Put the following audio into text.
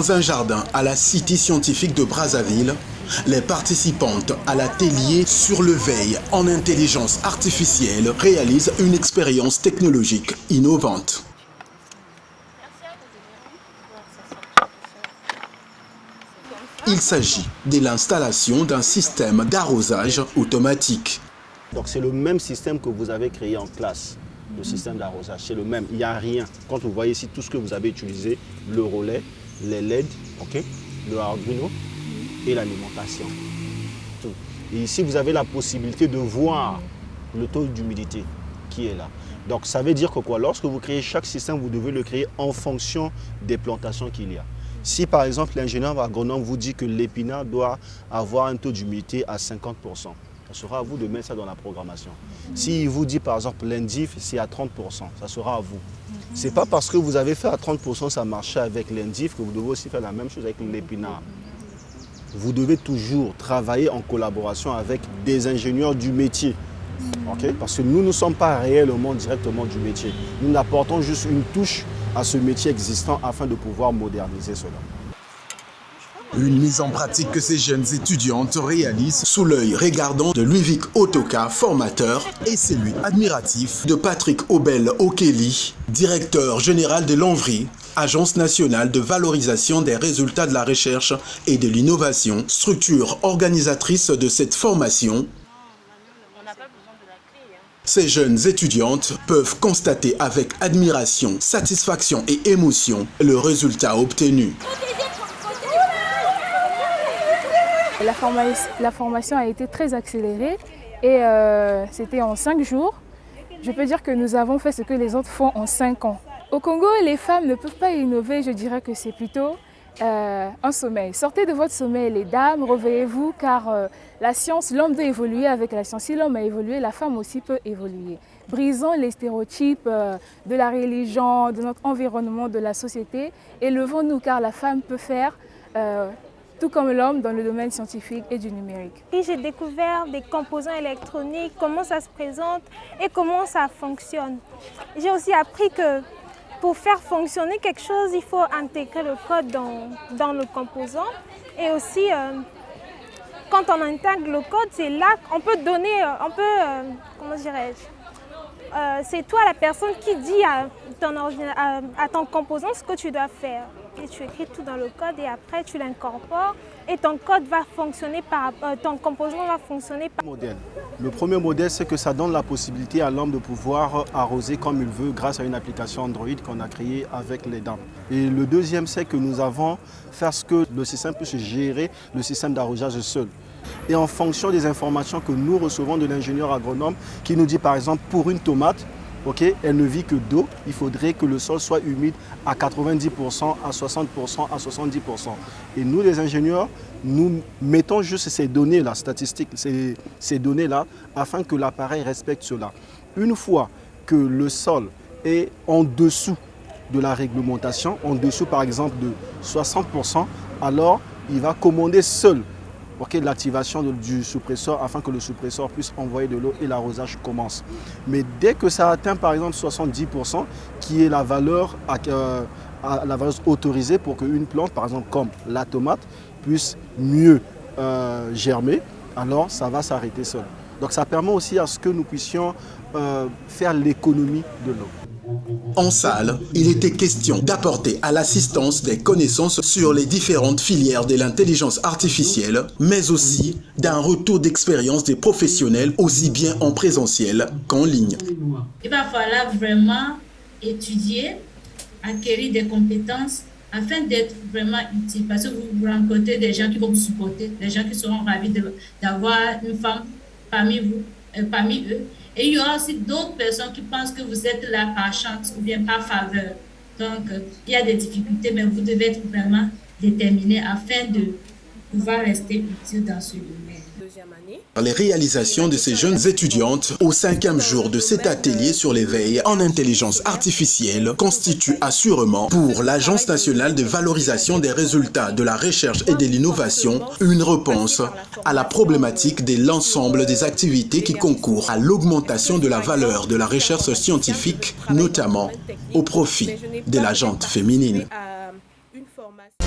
Dans un jardin à la Cité scientifique de Brazzaville, les participantes à l'atelier sur le veille en intelligence artificielle réalisent une expérience technologique innovante. Il s'agit de l'installation d'un système d'arrosage automatique. Donc c'est le même système que vous avez créé en classe, le système d'arrosage, c'est le même, il n'y a rien. Quand vous voyez ici tout ce que vous avez utilisé, le relais, les LED, okay, le Arduino et l'alimentation. Et ici vous avez la possibilité de voir le taux d'humidité qui est là. Donc ça veut dire que quoi, lorsque vous créez chaque système, vous devez le créer en fonction des plantations qu'il y a. Si par exemple l'ingénieur agronome vous dit que l'épinard doit avoir un taux d'humidité à 50%, ça sera à vous de mettre ça dans la programmation. S'il vous dit par exemple l'endive, c'est à 30%, ça sera à vous. Ce n'est pas parce que vous avez fait à 30% ça marchait avec l'endive que vous devez aussi faire la même chose avec l'épinard. Vous devez toujours travailler en collaboration avec des ingénieurs du métier. Okay? Parce que nous ne sommes pas réellement directement du métier. Nous apportons juste une touche à ce métier existant afin de pouvoir moderniser cela. Une mise en pratique que ces jeunes étudiantes réalisent sous l'œil regardant de Ludovic Otoka, formateur, et celui admiratif de Patrick Obel Okeli, directeur général de l'ANVRI, Agence nationale de valorisation des résultats de la recherche et de l'innovation, structure organisatrice de cette formation. Ces jeunes étudiantes peuvent constater avec admiration, satisfaction et émotion le résultat obtenu. La formation a été très accélérée et c'était en 5 jours. Je peux dire que nous avons fait ce que les autres font en 5 ans. Au Congo, les femmes ne peuvent pas innover, je dirais que c'est plutôt un sommeil. Sortez de votre sommeil, les dames, réveillez-vous car la science, l'homme doit évoluer avec la science. Si l'homme a évolué, la femme aussi peut évoluer. Brisons les stéréotypes de la religion, de notre environnement, de la société. Élevons-nous car la femme peut faire tout comme l'homme dans le domaine scientifique et du numérique. J'ai découvert des composants électroniques, comment ça se présente et comment ça fonctionne. J'ai aussi appris que pour faire fonctionner quelque chose, il faut intégrer le code dans le composant. Et aussi, quand on intègre le code, c'est là qu'on peut donner, comment dirais-je, c'est toi la personne qui dit à ton composant ce que tu dois faire. Et tu écris tout dans le code et après tu l'incorpores et ton code va fonctionner ton composant va fonctionner par... Le premier modèle, c'est que ça donne la possibilité à l'homme de pouvoir arroser comme il veut grâce à une application Android qu'on a créée avec les dames. Et le deuxième, c'est que nous avons fait ce que le système puisse gérer le système d'arrosage seul. Et en fonction des informations que nous recevons de l'ingénieur agronome qui nous dit par exemple pour une tomate, okay, elle ne vit que d'eau, il faudrait que le sol soit humide à 90%, à 60%, à 70%. Et nous les ingénieurs, nous mettons juste ces données-là, statistiques, ces données-là, afin que l'appareil respecte cela. Une fois que le sol est en dessous de la réglementation, en dessous par exemple de 60%, alors il va commander seul l'activation du suppresseur afin que le suppresseur puisse envoyer de l'eau et l'arrosage commence. Mais dès que ça atteint par exemple 70%, qui est la valeur autorisée pour qu'une plante, par exemple comme la tomate, puisse mieux germer, alors ça va s'arrêter seul. Donc ça permet aussi à ce que nous puissions faire l'économie de l'eau. En salle, il était question d'apporter à l'assistance des connaissances sur les différentes filières de l'intelligence artificielle, mais aussi d'un retour d'expérience des professionnels aussi bien en présentiel qu'en ligne. Il va falloir vraiment étudier, acquérir des compétences afin d'être vraiment utile. Parce que vous rencontrez des gens qui vont vous supporter, des gens qui seront ravis d'avoir une femme parmi eux. Et il y aura aussi d'autres personnes qui pensent que vous êtes là par chance ou bien par faveur. Donc, il y a des difficultés, mais vous devez être vraiment déterminé afin de pouvoir rester utile dans ce domaine. Les réalisations de ces jeunes étudiantes au 5e jour de cet atelier sur l'éveil en intelligence artificielle constituent assurément pour l'Agence nationale de valorisation des résultats de la recherche et de l'innovation une réponse à la problématique de l'ensemble des activités qui concourent à l'augmentation de la valeur de la recherche scientifique, notamment au profit de la gente féminine. formation.